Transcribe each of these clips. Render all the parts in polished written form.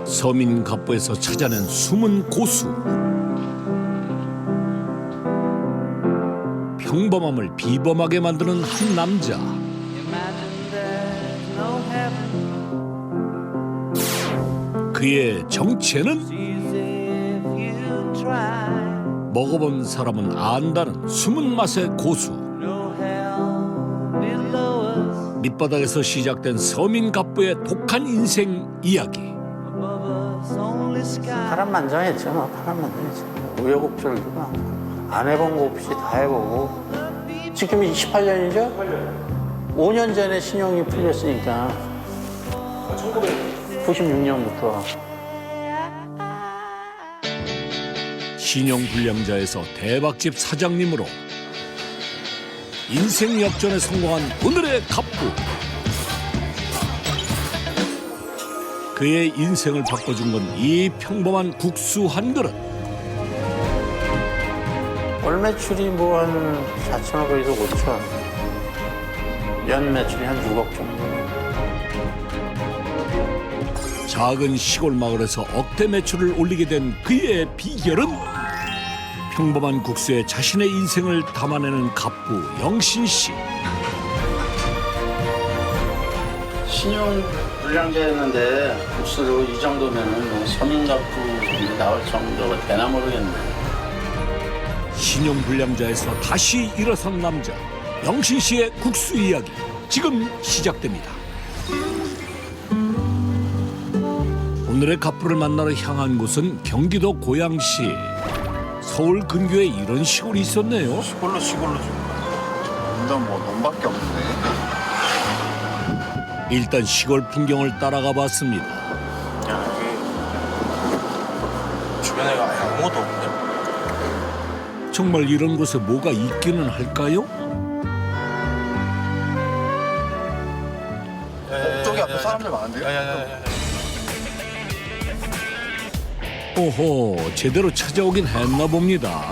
서민 갑부에서 찾아낸 숨은 고수. 평범함을 비범하게 만드는 한 남자. 그의 정체는 먹어본 사람은 안다는 숨은 맛의 고수. 밑바닥에서 시작된 서민 갑부의 독한 인생 이야기. 파란만장했죠. 파란만장했죠. 우여곡절도 많고 안 해본 거 없이 다 해보고. 지금이 18년이죠? 5년 전에 신용이 풀렸으니까 1996년부터. 신용불량자에서 대박집 사장님으로 인생 역전에 성공한 오늘의 갑부. 그의 인생을 바꿔준 건 이 평범한 국수 한 그릇. 월 매출이 뭐 한 4천억에서 5천. 연 매출이 한 6억 정도. 작은 시골 마을에서 억대 매출을 올리게 된 그의 비결은 평범한 국수에 자신의 인생을 담아내는 갑부 영신 씨. 신용불량자였는데 국수로 이 정도면은 뭐 서민갑부 나올 정도가 되나 모르겠네. 신용불량자에서 다시 일어선 남자 영신 씨의 국수 이야기 지금 시작됩니다. 오늘의 갑부를 만나러 향한 곳은 경기도 고양시. 서울 근교에 이런 시골이 있었네요. 시골로 좀. 완전 뭐 논밖에 없는데. 일단 시골 풍경을 따라가 봤습니다. 야, 여기 주변에 아예 아무것도 없네. 정말 이런 곳에 뭐가 있기는 할까요? 저기 앞에 사람들 많은데요? 오호, 제대로 찾아오긴 했나 봅니다.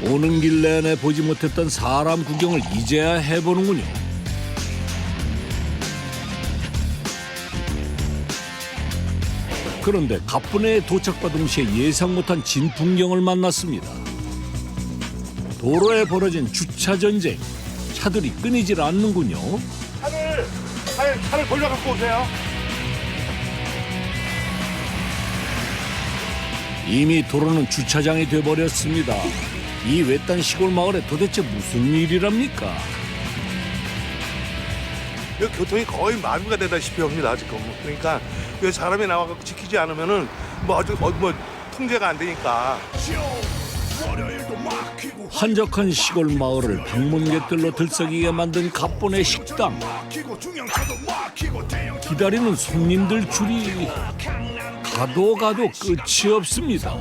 오는 길 내내 보지 못했던 사람 구경을 이제야 해보는군요. 그런데 갑분에 도착과 동시에 예상 못한 진풍경을 만났습니다. 도로에 벌어진 주차 전쟁. 차들이 끊이질 않는군요. 차를 돌려 갖고 오세요. 이미 도로는 주차장이 돼버렸습니다. 이 외딴 시골 마을에 도대체 무슨 일이랍니까? 여기 교통이 거의 마비가 되다시피 합니다 지금. 그러니까 여기 사람이 나와서 지키지 않으면은 뭐 아주 뭐 통제가 안 되니까. 한적한 시골 마을을 방문객들로 들썩이게 만든 갑본의 식당. 기다리는 손님들 줄이 가도 끝이 없습니다.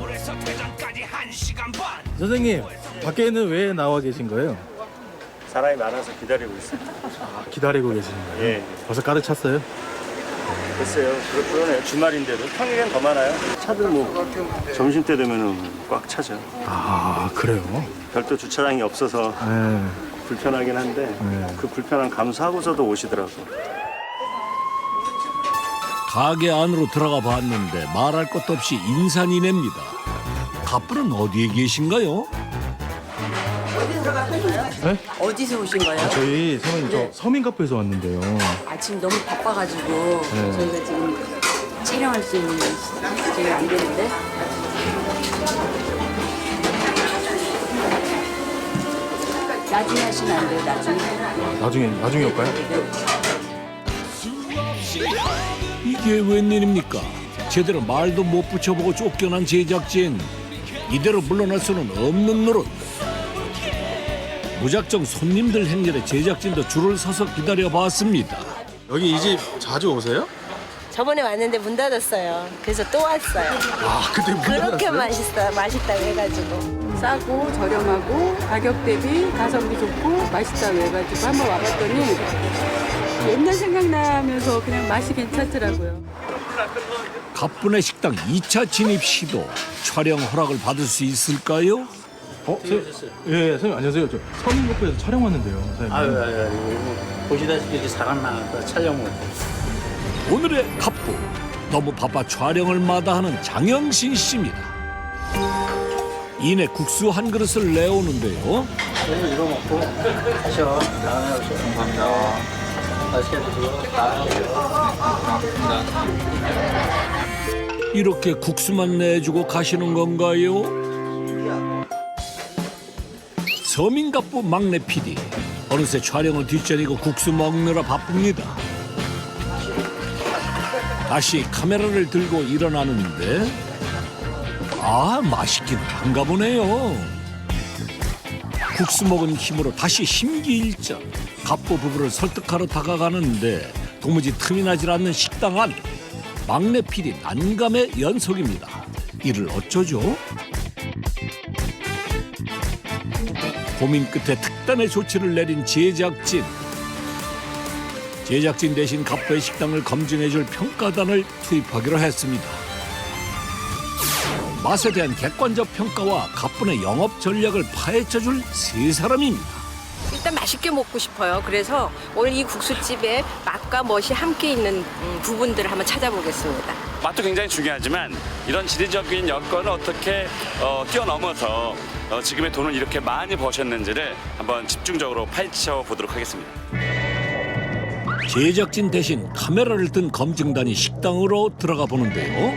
선생님, 밖에는 왜 나와 계신 거예요? 사람이 많아서 기다리고 있어요. 아, 기다리고 계시는 거예요? 예. 벌써 가득 찼어요? 글쎄요. 그러네요. 주말인데도 평일엔 더 많아요. 차들 뭐 점심때 되면은 꽉 차죠. 아, 그래요? 별도 주차장이 없어서 네. 불편하긴 한데 네. 그 불편함 감수하고서도 오시더라고요. 가게 안으로 들어가 봤는데 말할 것도 없이 인산이냅니다. 갑분은 어디에 계신가요? 네? 어디서 오신 거예요? 저희 선생님 저 서민카페에서 왔는데요. 지금 너무 바빠가지고 저희가 지금 촬영할 수 있는 시간이 안 되는데. 나중에 하시면 안 돼요, 나중에. 나중에 올까요? 이게 웬일입니까? 제대로 말도 못 붙여보고 쫓겨난 제작진. 이대로 물러날 수는 없는 노릇. 무작정 손님들 행렬에 제작진도 줄을 서서 기다려봤습니다. 여기 이 집 자주 오세요? 저번에 왔는데 문 닫았어요. 그래서 또 왔어요. 아, 그때 문 그렇게 닫았어요? 맛있다고 해가지고. 싸고 저렴하고 가격 대비 가성비 좋고 맛있다고 해가지고 한번 와봤더니 옛날 생각나면서 그냥 맛이 괜찮더라고요. 가뿐의 식당 2차 진입 시도 촬영 허락을 받을 수 있을까요? 예, 선생님 안녕하세요. 저 서민국부에서 촬영 왔는데요, 선생님. 아유, 보시다시피 이렇게 사람 많아서 촬영 못 해. 오늘의 갑부 너무 바빠 촬영을 마다하는 장영신 씨입니다. 이내 국수 한 그릇을 내오는데요. 저희는 이거 먹고 가셔. 다음에 오세요. 감사합니다. 맛있게 드시고 다음에 오세요. 이렇게 국수만 내주고 가시는 건가요? 서민갑부 막내 PD 어느새 촬영을 뒷전이고 국수 먹느라 바쁩니다. 다시 카메라를 들고 일어나는데 맛있긴 한가 보네요. 국수 먹은 힘으로 다시 심기일전. 갑부 부부를 설득하러 다가가는데 도무지 틈이 나질 않는 식당 안. 막내 PD 난감의 연속입니다. 이를 어쩌죠? 고민 끝에 특단의 조치를 내린 제작진. 제작진 대신 갑부의 식당을 검증해줄 평가단을 투입하기로 했습니다. 맛에 대한 객관적 평가와 갑분의 영업 전략을 파헤쳐줄 세 사람입니다. 일단 맛있게 먹고 싶어요. 그래서 오늘 이 국수집에 맛과 멋이 함께 있는 부분들을 한번 찾아보겠습니다. 맛도 굉장히 중요하지만 이런 지리적인 여건을 어떻게 뛰어넘어서 지금의 돈을 이렇게 많이 버셨는지를 한번 집중적으로 파헤쳐 보도록 하겠습니다. 제작진 대신 카메라를 든 검증단이 식당으로 들어가 보는데요.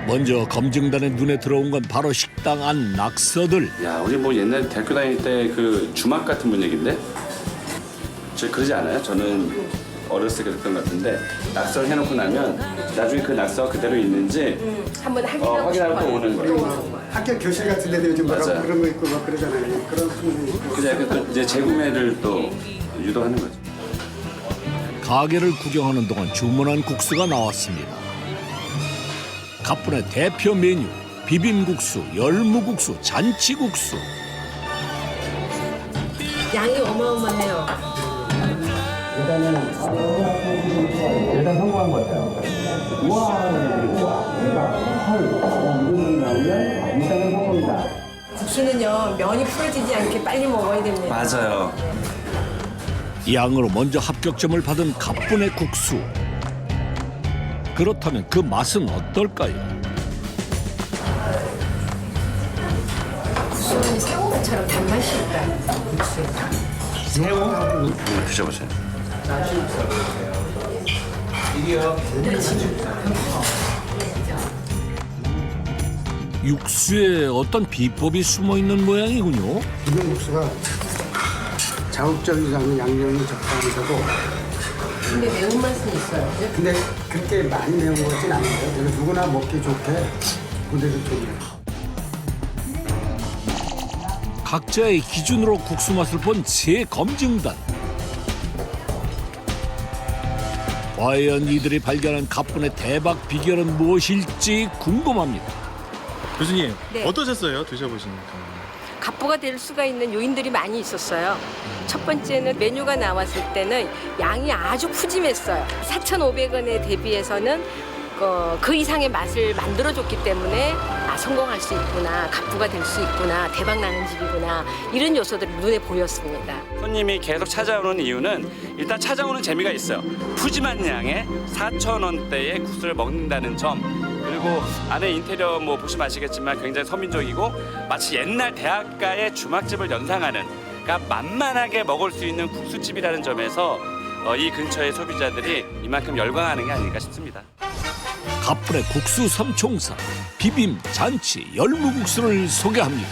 먼저 검증단의 눈에 들어온 건 바로 식당 안 낙서들. 야, 우리 뭐 옛날 대학교 다닐 때 그 주막 같은 분위기인데? 저 그러지 않아요? 저는 어렸을 때 그랬던 것 같은데 낙서를 해놓고 나면 나중에 그 낙서가 그대로 있는지 한번 확인하고 확인하고 오는 거예요. 학교 교실 같은 데도 요즘 막 맞아요. 그런 거 있고 막 그러잖아요. 그런 분도 있고. 그래서 또 이제 재구매를 또 유도하는 거죠. 가게를 구경하는 동안 주문한 국수가 나왔습니다. 갑분의 대표 메뉴 비빔국수, 열무국수, 잔치국수. 양이 어마어마해요. 일단 성공한 것 같아요. 일단은 성공이다. 국수는요, 면이 풀어지지 않게 빨리 먹어야 됩니다. 맞아요. 양으로 먼저 합격점을 받은 갑분의 국수. 그렇다면 그 맛은 어떨까요? 국수는 새우처럼 단맛이 있다. 새우? 드셔보세요. 육수에 어떤 비법이 숨어 있는 모양이군요. 비빔국수가 자극적이지 않은 양념이 적당하고. 근데 매운맛은 있어요. 근데 그렇게 많이 매운 것 같진 않아요. 그래서 누구나 먹기 좋게 그대로 좋네요. 각자의 기준으로 국수 맛을 본 세 검증단. 과연 이들이 발견한 갑분의 대박 비결은 무엇일지 궁금합니다. 교수님 네. 어떠셨어요? 드셔보시니까. 갑부가 될 수가 있는 요인들이 많이 있었어요. 첫 번째는 메뉴가 나왔을 때는 양이 아주 푸짐했어요. 4,500원에 대비해서는 그 이상의 맛을 만들어줬기 때문에 성공할 수 있구나, 갑부가 될 수 있구나, 대박 나는 집이구나, 이런 요소들이 눈에 보였습니다. 손님이 계속 찾아오는 이유는 일단 찾아오는 재미가 있어요. 푸짐한 양에 4,000원대의 국수를 먹는다는 점, 그리고 안에 인테리어 뭐 보시면 아시겠지만 굉장히 서민적이고 마치 옛날 대학가의 주막집을 연상하는, 그러니까 만만하게 먹을 수 있는 국수집이라는 점에서 이 근처의 소비자들이 이만큼 열광하는 게 아닐까 싶습니다. 갑분의 국수 삼총사, 비빔, 잔치, 열무국수를 소개합니다.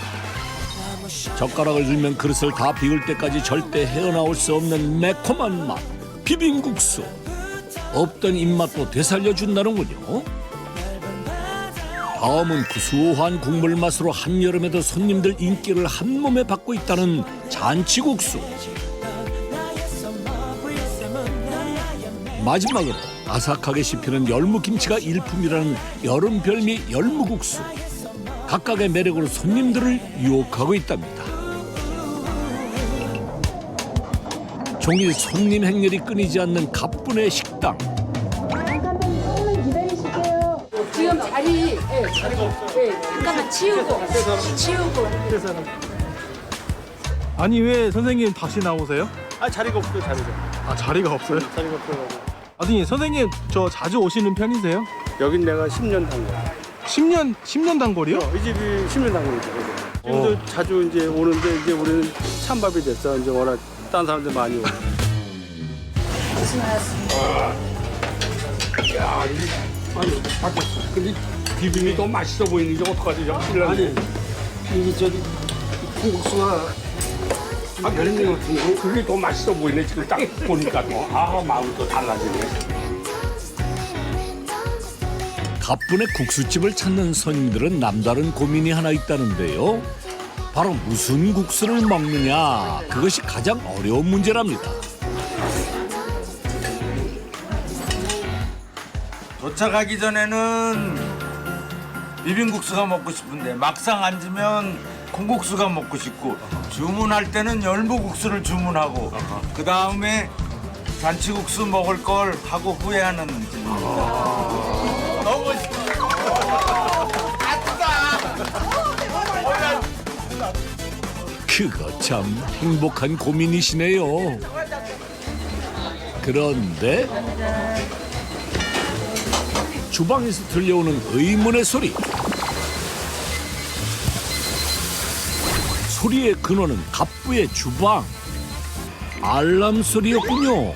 젓가락을 들면 그릇을 다 비울 때까지 절대 헤어나올 수 없는 매콤한 맛, 비빔국수. 없던 입맛도 되살려준다는군요. 다음은 구수한 국물 맛으로 한여름에도 손님들 인기를 한몸에 받고 있다는 잔치국수. 마지막으로 아삭하게 씹히는 열무김치가 일품이라는 여름 별미 열무국수. 각각의 매력으로 손님들을 유혹하고 있답니다. 종일 손님 행렬이 끊이지 않는 가뿐의 식당. 지금 자리, 잠깐만 치우고. 아니 왜 선생님 다시 나오세요? 아 자리가 없어요 자리가. 아 자리가 없어요? 자리가 없어요. 아니 선생님 저 자주 오시는 편이세요? 여긴 내가 10년 단 거야. 10년 단거리요? 이 집이 10년 단 거리죠. 지금도 자주 이제 오는데 이제 우리는 찬밥이 됐어. 이제 워낙 딴 사람들 많이 오고. 아니 바뀌었어. 근데 비빔이 더 맛있어 보이는 게 어떡하지? 아니 이게 저기 콩국수가 여름이 같은 거 그게 더 맛있어 보이네. 지금 딱 보니까 또 마음이 또 달라지네. 가뿐의 국수집을 찾는 손님들은 남다른 고민이 하나 있다는데요. 바로 무슨 국수를 먹느냐, 그것이 가장 어려운 문제랍니다. 도착하기 전에는 비빔국수가 먹고 싶은데 막상 앉으면 콩국수가 먹고 싶고 주문할 때는 열무국수를 주문하고 그 다음에 잔치국수 먹을 걸 하고 후회하는 집입니다. 너무 그거 참 행복한 고민이시네요. 그런데 주방에서 들려오는 의문의 소리. 소리의 근원은 갑부의 주방. 알람 소리였군요.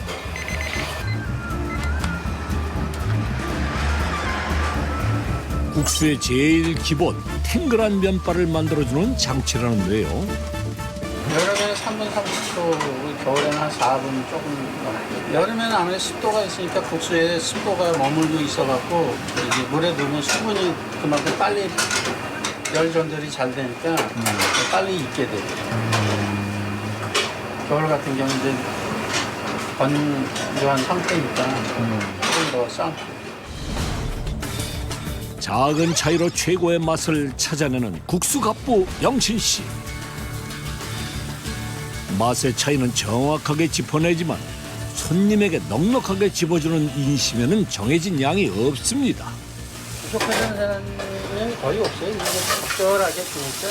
국수의 제일 기본 탱글한 면발을 만들어주는 장치라는데요. 여름에는 3분 30초, 겨울에는 한 4분 조금 넘고. 여름에는 아무래도 습도가 있으니까 국수에 습도가 머물고 있어갖고 이제 물에 넣으면 수분이 그만큼 빨리 열 전달이 잘 되니까 빨리 익게 돼요. 겨울 같은 경우는 이제 건조한 상태니까 조금 더 삶고. 작은 차이로 최고의 맛을 찾아내는 국수 갑부 영신 씨. 맛의 차이는 정확하게 짚어내지만 손님에게 넉넉하게 집어주는 인심에는 정해진 양이 없습니다. 부족하다는 사람은 거의 없어요. 이제 적절하게 주니까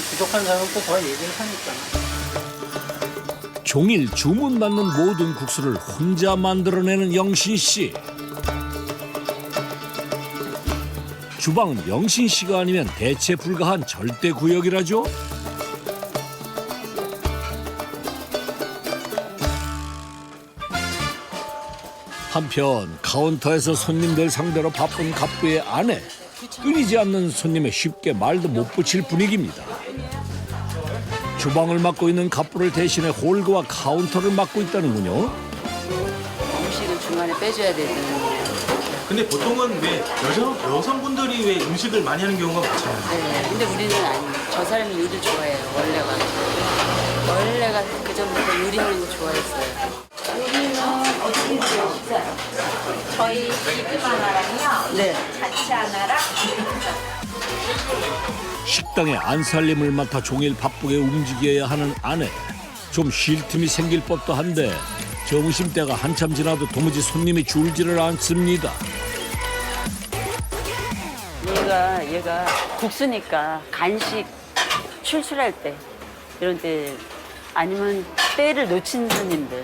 부족한 사람은 또 더 얘기를 하니까. 종일 주문받는 모든 국수를 혼자 만들어내는 영신 씨. 주방은 영신 씨가 아니면 대체 불가한 절대 구역이라죠. 한편 카운터에서 손님들 상대로 바쁜 갑부의 아내. 끊이지 않는 손님에 쉽게 말도 못 붙일 분위기입니다. 주방을 맡고 있는 갑부를 대신해 홀과 카운터를 맡고 있다는군요. 음식은 중간에 빼줘야 되는. 근데 보통은 왜 여성분들이 왜 음식을 많이 하는 경우가 많잖아요. 네, 근데 우리는 아니에요. 저 사람이 요리를 좋아해요, 원래가 그전부터 요리하는 거 좋아했어요. 여기는 어떻게 드세요? 저희 비빔 하나랑요. 네. 잔치 하나랑. 식당의 안살림을 맡아 종일 바쁘게 움직여야 하는 아내. 좀 쉴 틈이 생길 법도 한데 점심때가 한참 지나도 도무지 손님이 줄지를 않습니다. 얘가 국수니까 간식 출출할 때 이런 때 아니면 때를 놓친 손님들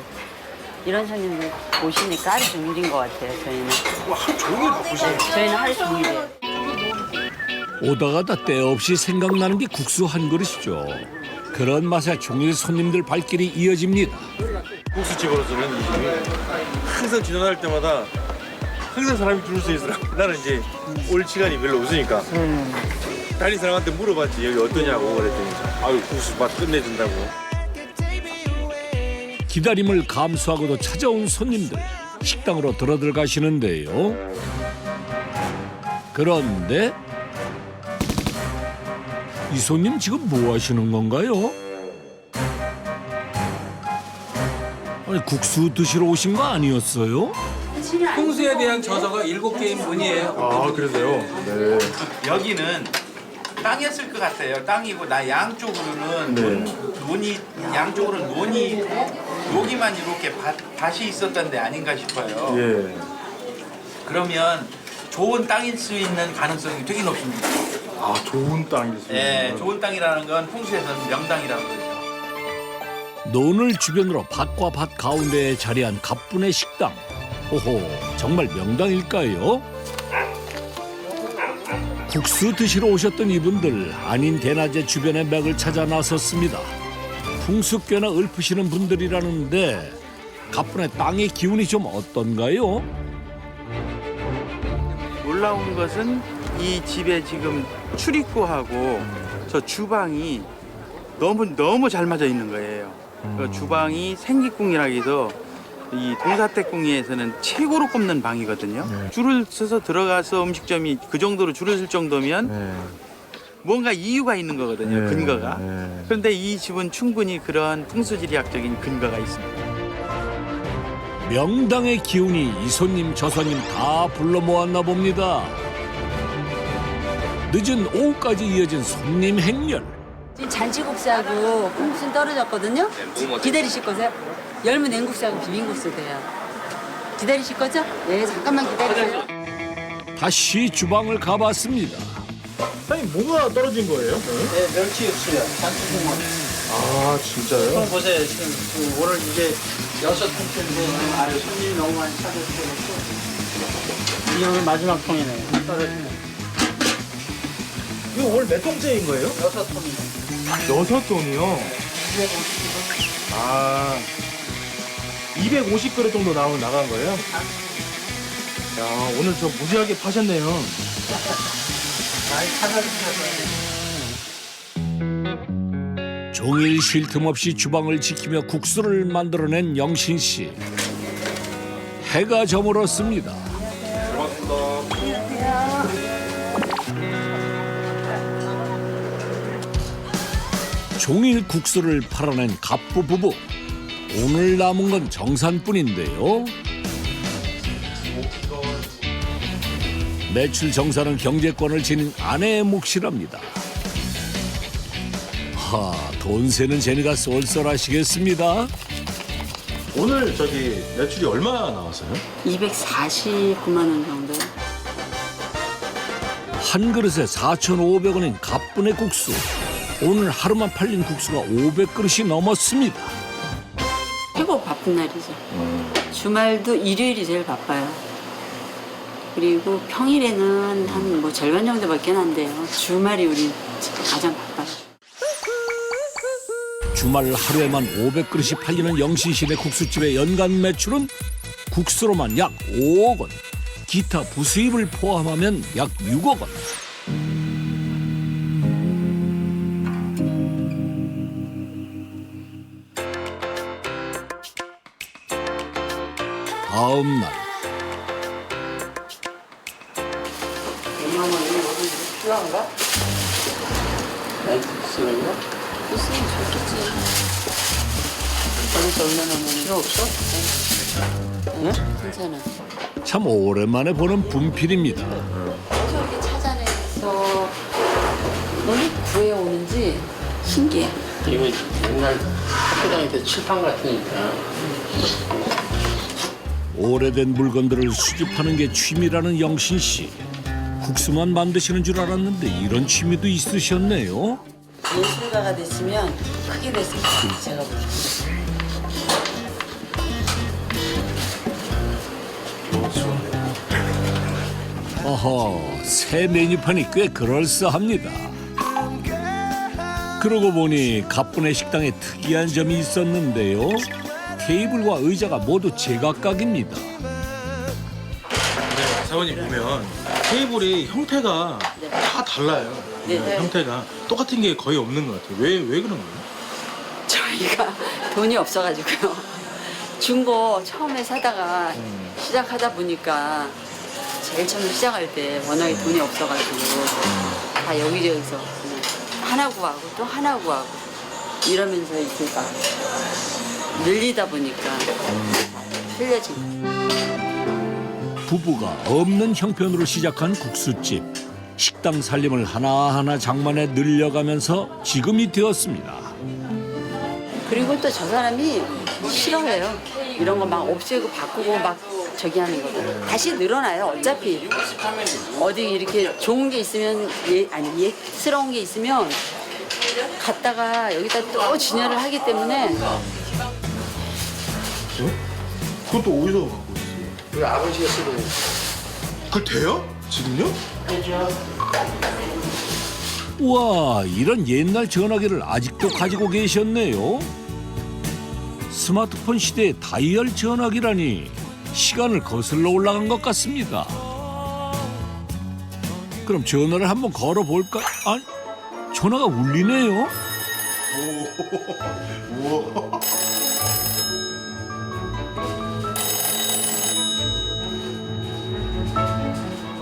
이런 손님들 오시니까 하루 종일인 것 같아요. 저희는 하루 종일 바쁘시네요. 저희는 하루 종일이에요. 오다가다 때없이 생각나는 게 국수 한 그릇이죠. 그런 맛에 종일 손님들 발길이 이어집니다. 국수집으로서는 이 집이 항상 지나갈 때마다 항상 사람이 줄을 서 있더라고. 나는 이제 올 시간이 별로 없으니까 다른 사람한테 물어봤지 여기 어떠냐고 그랬더니 아유 국수 맛 끝내준다고. 기다림을 감수하고도 찾아온 손님들 식당으로 들어가시는데요. 그런데 이 손님 지금 뭐 하시는 건가요? 아니 국수 드시러 오신 거 아니었어요? 풍수에 대한 저서가 7개인 문이에요. 아 그러세요? 네. 여기는 땅이었을 것 같아요. 땅이고 나 양쪽으로는 논이 양쪽으로 논이 여기만 이렇게 밭이 있었던 데 아닌가 싶어요. 예. 그러면 좋은 땅일 수 있는 가능성이 되게 높습니다. 아, 좋은 땅일 수 예, 좋은 땅이라는 건 풍수에서는 명당이라고 그러죠. 논을 주변으로 밭과 밭 가운데에 자리한 가뿐의 식당. 오호, 정말 명당일까요? 국수 드시러 오셨던 이분들 아닌 대낮에 주변의 맥을 찾아 나섰습니다. 풍수 꽤나 읊으시는 분들이라는데 가뿐의 땅의 기운이 좀 어떤가요? 놀라운 것은 이 집에 지금 출입구하고 저 주방이 너무 잘 맞아 있는 거예요. 그 주방이 생기궁이라 해서 이 동사택궁에서는 최고로 꼽는 방이거든요. 줄을 서서 들어가서 음식점이 그 정도로 줄을 설 정도면 뭔가 이유가 있는 거거든요. 근거가. 그런데 이 집은 충분히 그런 풍수지리학적인 근거가 있습니다. 명당의 기운이 이 손님 저 손님 다 불러 모았나 봅니다. 늦은 오후까지 이어진 손님 행렬. 지금 잔치국수하고 콩국수는 떨어졌거든요. 기다리실 거세요? 열무 냉국수하고 비빔국수 돼요. 기다리실 거죠? 네, 잠깐만 기다리세요. 다시 주방을 가봤습니다. 사장님, 뭐가 떨어진 거예요? 네, 멸치 육수요. 잔치국물. 아, 진짜요? 통 보세요. 지금 오늘 이제 6통째인데 아유 손님이 너무 많이 찾아주셔서 이게 오늘 마지막 통이네요. 떨어지네. 이거 오늘 몇 통째인 거예요? 6통이네. 6통이요? 아, 250그릇 정도 나간 거예요? 야, 오늘 저 무지하게 파셨네요. 많이 찾아주셔서. 종일 쉴 틈 없이 주방을 지키며 국수를 만들어낸 영신 씨. 해가 저물었습니다. 종일 국수를 팔아낸 갑부 부부. 오늘 남은 건 정산뿐인데요. 매출 정산은 경제권을 지닌 아내의 몫이랍니다. 하, 돈 세는 재미가 쏠쏠하시겠습니다. 오늘 저기 매출이 얼마 나왔어요? 249만 원 정도. 한 그릇에 4,500원인 가뿐의 국수. 오늘 하루만 팔린 국수가 500그릇이 넘었습니다. 최고 바쁜 날이죠. 주말도 일요일이 제일 바빠요. 그리고 평일에는 한 뭐 절반 정도밖에 안 돼요. 주말이 우리 가장 바빠요. 주말 하루에만 500그릇이 팔리는 영신시대 국수집의 연간 매출은 국수로만 약 5억 원, 기타 부수입을 포함하면 약 6억 원. 다음 날. 엄마는 이거 필요한가? 네, 쓰는 거? 있으면 좋겠지. 거기서 얼마나 필요 없어? 응? 괜찮아. 참 오랜만에 보는 분필입니다. 저렇게 찾아내서 너무 구해오는지 신기해. 이거 옛날 학교 다닐 때 칠판 같으니까. 오래된 물건들을 수집하는 게 취미라는 영신 씨. 국수만 만드시는 줄 알았는데 이런 취미도 있으셨네요. 예술가가 됐으면 크게 됐으면 제가 어허, 새 메뉴판이 꽤 그럴싸합니다. 그러고 보니 가뿐의 식당에 특이한 점이 있었는데요. 테이블과 의자가 모두 제각각입니다. 사모님 보면 테이블이 형태가 다 달라요. 네. 형태가 똑같은 게 거의 없는 것 같아요. 왜 그런 거예요? 저희가 돈이 없어가지고요. 중고 처음에 사다가 시작하다 보니까 제일 처음에 시작할 때 워낙에 돈이 없어가지고 다 여기저기서 그냥 하나 구하고 또 하나 구하고 이러면서 이렇게 막 늘리다 보니까 틀려진 거예요. 부부가 없는 형편으로 시작한 국수집. 식당 살림을 하나하나 장만해 늘려가면서 지금이 되었습니다. 그리고 또 저 사람이 싫어해요. 이런 거 막 없애고 바꾸고 막 저기 하는 거를. 다시 늘어나요. 어차피 어디 이렇게 좋은 게 있으면 예스러운 게 있으면 갔다가 여기다 또 진열을 하기 때문에. 그것도 어디서 갖고 있어요? 우리 아버지가 쓰던. 그걸 돼요? 지금요? 우와, 이런 옛날 전화기를 아직도 가지고 계셨네요. 스마트폰 시대의 다이얼 전화기라니 시간을 거슬러 올라간 것 같습니다. 그럼 전화를 한번 걸어볼까? 아니, 전화가 울리네요. 우와.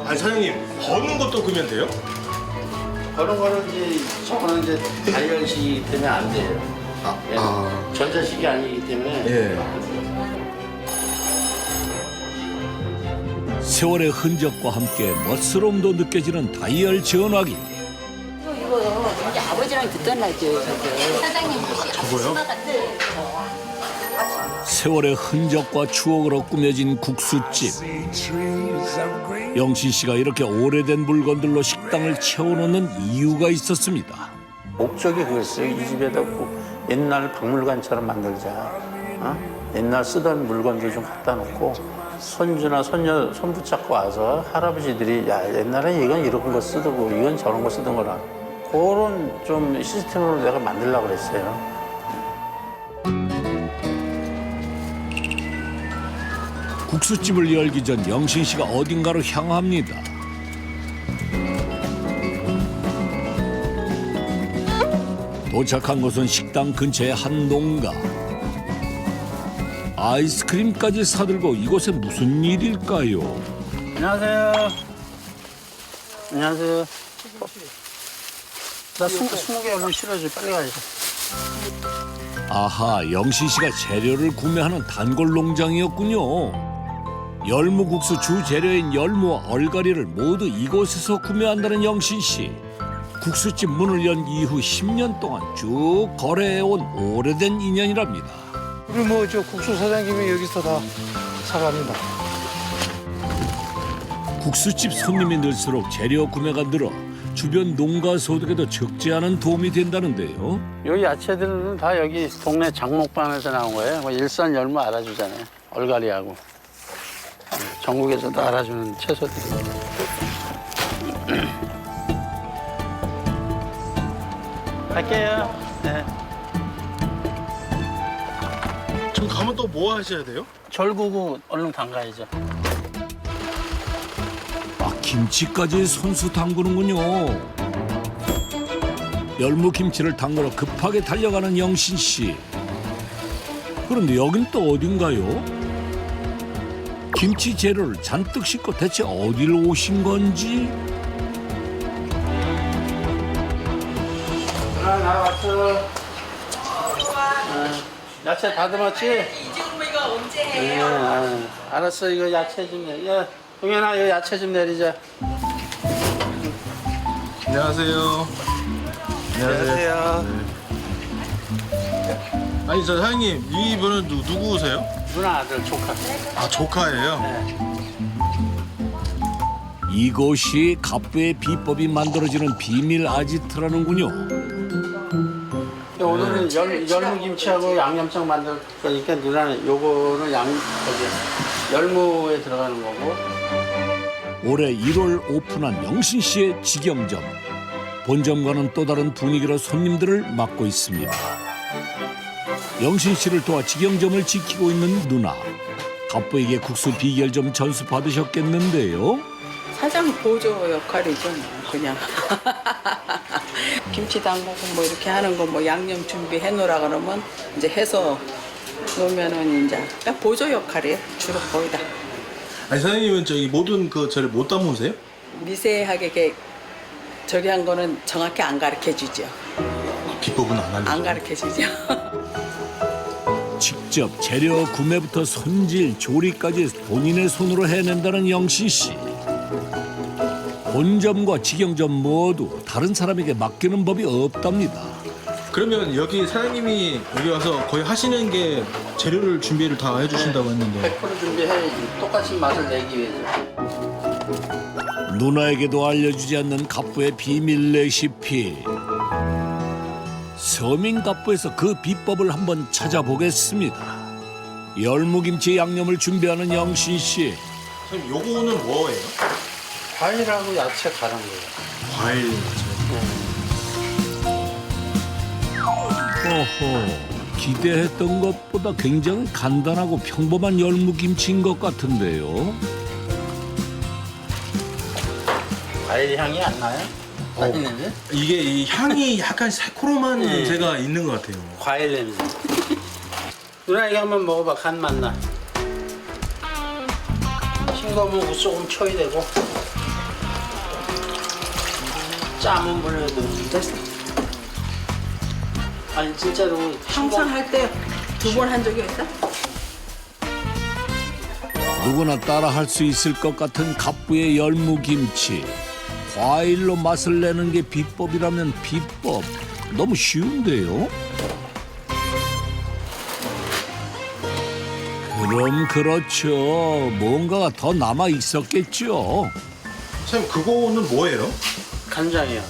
아니 사장님, 거는 것도 그러면 돼요? 그런 거는 이제 저거는 이제 다이얼식이기 때문에 안 돼요. 전자식이 아니기 때문에. 세월의 흔적과 함께 멋스러움도 느껴지는 다이얼 전화기. 이거 우리 아버지랑 듣던 라디오예요. 사장님 저거요? 세월의 흔적과 추억으로 꾸며진 국수집. 영신 씨가 이렇게 오래된 물건들로 식당을 채워놓는 이유가 있었습니다. 목적이 그랬어요. 이 집에다 꼭 옛날 박물관처럼 만들자. 옛날 쓰던 물건들 좀 갖다 놓고 손주나 손녀 손 붙잡고 와서 할아버지들이 야 옛날에 이건 이런 거 쓰고 이건 저런 거 쓰던 거라. 그런 좀 시스템으로 내가 만들려고 그랬어요. 국수집을 열기 전 영신 씨가 어딘가로 향합니다. 도착한 곳은 식당 근처의 한 농가. 아이스크림까지 사들고 이곳에 무슨 일일까요? 안녕하세요. 안녕하세요. 나 20개 얼른 실어줘. 빨리 가야지. 아하, 영신 씨가 재료를 구매하는 단골 농장이었군요. 열무국수 주 재료인 열무와 얼갈이를 모두 이곳에서 구매한다는 영신 씨. 국수집 문을 연 이후 10년 동안 쭉 거래해온 오래된 인연이랍니다. 우리 뭐 저 국수 사장님이 여기서 다 사갑니다. 국수집 손님이 늘수록 재료 구매가 늘어 주변 농가 소득에도 적지 않은 도움이 된다는데요. 이 야채들은 다 여기 동네 장목방에서 나온 거예요. 뭐 일산 열무 알아주잖아요. 얼갈이하고. 전국에서도 알아주는 채소들이. 갈게요. 네. 좀 가면 또 뭐 하셔야 돼요? 절구고 얼른 담가야죠. 김치까지 손수 담그는군요. 열무김치를 담그러 급하게 달려가는 영신 씨. 그런데 여긴 또 어딘가요? 김치 재료를 잔뜩 싣고 대체 어디로 오신 건지? 나 왔어. 야채 다듬었지? 이거 언제 해요? 알았어. 이거 야채 좀 내려. 야, 동현아, 이거 야채 좀 내리자. 안녕하세요. 안녕하세요. 아니 저 사장님 이분은 누구세요? 누나 아들 조카. 아 조카예요? 이곳이 갑부의 비법이 만들어지는 비밀 아지트라는군요. 오늘은 열무김치하고 양념장 만들 거니까 누나는 요거는 열무에 들어가는 거고. 올해 1월 오픈한 영신 씨의 직영점. 본점과는 또 다른 분위기로 손님들을 맡고 있습니다. 영신 씨를 도와 직영점을 지키고 있는 누나. 갑부에게 국수 비결 좀 전수 받으셨겠는데요. 사장 보조 역할이죠. 그냥 김치 담그고 뭐 이렇게 하는 거 뭐 양념 준비해 놓으라 그러면 이제 해서 놓으면은 이제 그냥 보조 역할이에요. 주로 거의 다 아니 사장님은 저기 모든 그 저를 못 담으세요? 미세하게 이렇게 저기 한 거는 정확히 안 가르쳐 주죠. 비법은 안 알려줘요? 안 가르쳐 주죠. 직접 재료 구매부터 손질, 조리까지 본인의 손으로 해낸다는 영신 씨. 본점과 직영점 모두 다른 사람에게 맡기는 법이 없답니다. 그러면 여기 사장님이 여기 와서 거의 하시는 게 재료를 준비를 다 해주신다고 했는데 100% 준비해야지. 똑같이 맛을 내기 위해서. 누나에게도 알려주지 않는 갑부의 비밀 레시피. 서민 갑부에서 그 비법을 한번 찾아보겠습니다. 열무김치 양념을 준비하는 영신 씨. 선생님 요거는 뭐예요? 과일하고 야채 갈은 거예요. 과일 어허, 기대했던 것보다 굉장히 간단하고 평범한 열무김치인 것 같은데요. 과일 향이 안 나요? 맛있는데? 이게 이 향이 약간 새코롬한 네. 냄새가 있는 것 같아요. 과일 냄새. 누나 이거 한번 먹어봐. 간 맛나. 싱거우면 조금 쳐야 되고 짜면 물려도 됐어. 아니 진짜로 항상 할 때 2번 한 적이 있어? 누구나 따라 할 수 있을 것 같은 갑부의 열무김치. 과일로 맛을 내는 게 비법이라면 비법. 너무 쉬운데요? 그럼 그렇죠. 뭔가가 더 남아 있었겠죠. 선생님 그거는 뭐예요? 간장이요.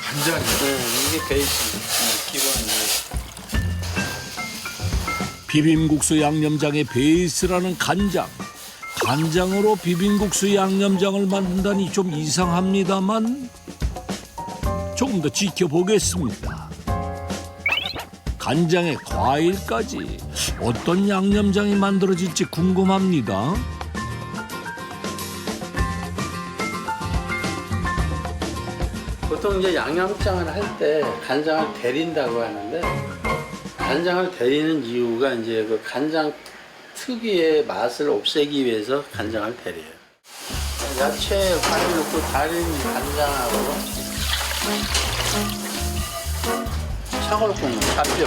간장이요? 네, 이게 베이스 기본이에요. 비빔국수 양념장의 베이스라는 간장. 간장으로 비빔국수 양념장을 만든다니 좀 이상합니다만 조금 더 지켜보겠습니다. 간장에 과일까지 어떤 양념장이 만들어질지 궁금합니다. 보통 이제 양념장을 할 때 간장을 데린다고 하는데 간장을 데리는 이유가 이제 그 간장 특유의 맛을 없애기 위해서 간장을 데려요. 야채, 과일 넣고 달인 간장하고 사골 국물, 잡뼈,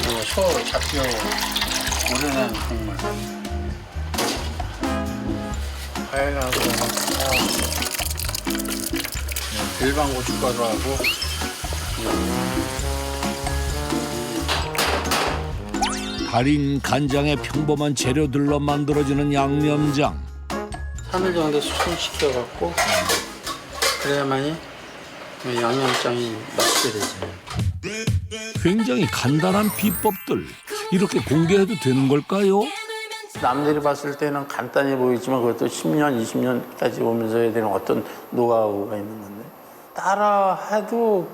그리고 소 잡뼈 우려낸 국물, 과일하고 일반 고춧가루하고 달인 간장의 평범한 재료들로 만들어지는 양념장. 3일 정도 숙성시켜갖고 그래야만이 양념장이 맛있게 되죠. 굉장히 간단한 비법들 이렇게 공개해도 되는 걸까요? 남들이 봤을 때는 간단해 보이지만 그것도 10년, 20년까지 오면서 해야 되는 어떤 노하우가 있는 건데 따라 해도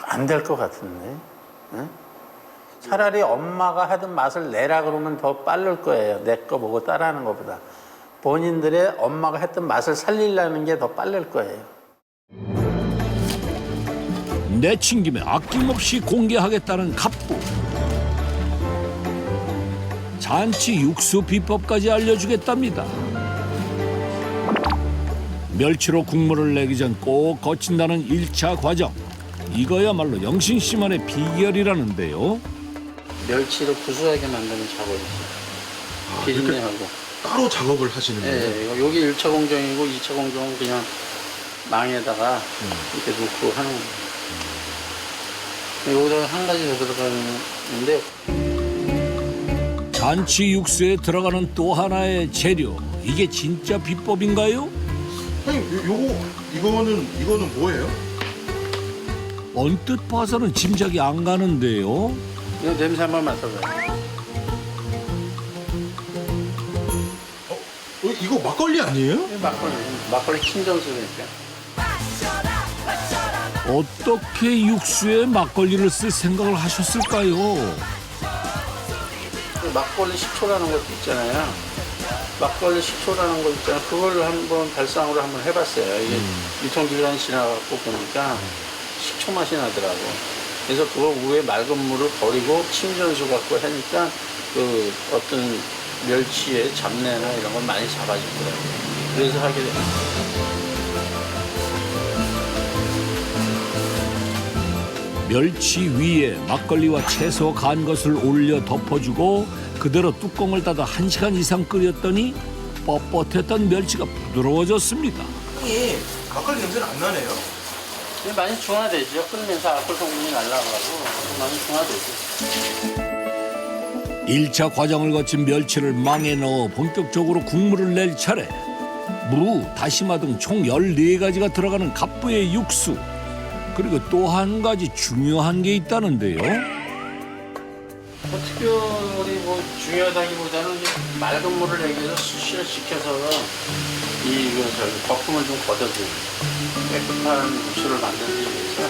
안 될 것 같은데. 응? 차라리 엄마가 하던 맛을 내라 그러면 더 빠를 거예요. 내 거 보고 따라하는 것보다. 본인들의 엄마가 했던 맛을 살리려는 게 더 빠를 거예요. 내친 김에 아낌없이 공개하겠다는 갑부. 잔치 육수 비법까지 알려주겠답니다. 멸치로 국물을 내기 전 꼭 거친다는 1차 과정. 이거야말로 영신 씨만의 비결이라는데요. 멸치를 구수하게 만드는 작업이죠. 비린내하고. 따로 작업을 하시는 거예요? 네, 여기 1차 공정이고 2차 공정은 그냥 망에다가 이렇게 놓고 하는 거예요. 여기다 한 가지 더 들어가는데 잔치 육수에 들어가는 또 하나의 재료. 이게 진짜 비법인가요? 선생님 이거는 뭐예요? 언뜻 봐서는 짐작이 안 가는데요. 이거 냄새 한번 맡아봐요. 이거 막걸리 아니에요? 막걸리 친정수니까. 어떻게 육수에 막걸리를 쓸 생각을 하셨을까요? 막걸리 식초라는 것도 있잖아요. 막걸리 식초라는 거 있잖아요. 그걸 한번 발상으로 한번 해봤어요. 이게 유통기간 지나갖고 보니까 식초 맛이 나더라고. 그래서 그거 위에 맑은 물을 버리고 침전수 갖고 하니까 그 어떤 멸치의 잡내나 이런 걸 많이 잡아주더라고요. 그래서 하게 됩니다. 멸치 위에 막걸리와 채소 간 것을 올려 덮어주고 그대로 뚜껑을 닫아 1시간 이상 끓였더니 뻣뻣했던 멸치가 부드러워졌습니다. 형님 막걸리 냄새는 안 나네요. 많이 중화되죠. 끓으면서 알코올 성분이 날아가고 많이 중화되죠. 1차 과정을 거친 멸치를 망에 넣어 본격적으로 국물을 낼 차례. 무, 다시마 등 총 14가지가 들어가는 갑부의 육수. 그리고 또 한 가지 중요한 게 있다는데요. 뭐 특별히 뭐 중요하다기보다는 이제 맑은 물을 내기 위해서 수시를 시켜서 거품을 좀 걷어주고 깨끗한 육수를 만들기 위해서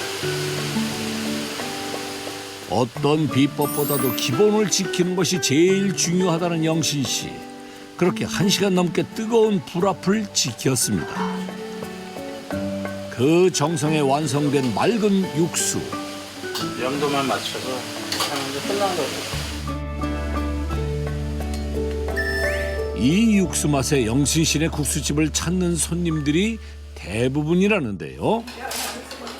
어떤 비법보다도 기본을 지키는 것이 제일 중요하다는 영신 씨. 그렇게 1시간 넘게 뜨거운 불 앞을 지켰습니다. 그 정성에 완성된 맑은 육수. 염도만 맞춰서 하면 이제 끝난 거죠. 이 육수 맛에 영신 씨네 국수집을 찾는 손님들이 대부분이라는데요.